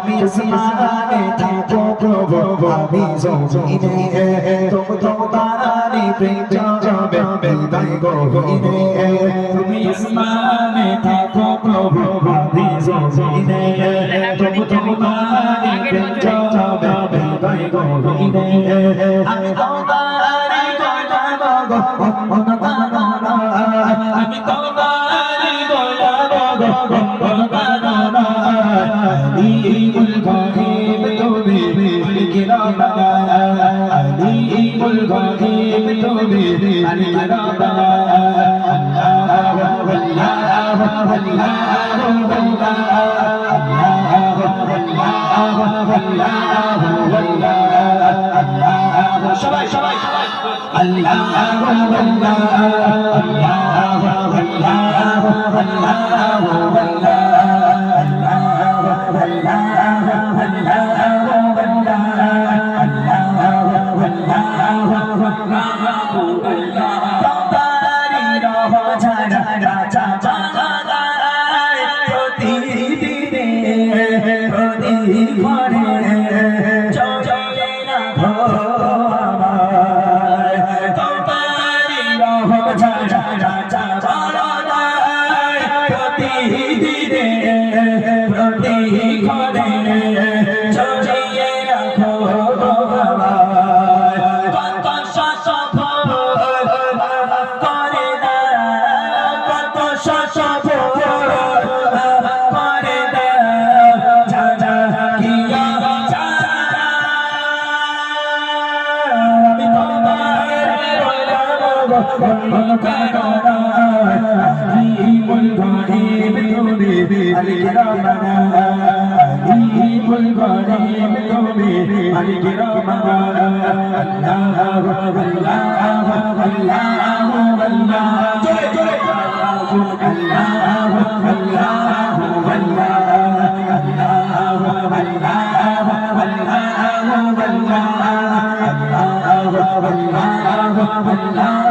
তুমি আসমানে থাকো প্রভু আমি জমিনে তোমারি প্রেম জবে বিদায় গহিনে তুমি আসমানে থাকো প্রভু আমি জমিনে তোমারি প্রেম জবে বিদায় গহিনে আমি তোমারি গোলাম গো আমি তোমারি গোলাম গো আলিউল গরিব তুমি কিরামানা আলিউল গরিব তুমি কিরামানা আল্লাহ আল্লাহ আল্লাহ সবাই সবাই আল্লাহ Allah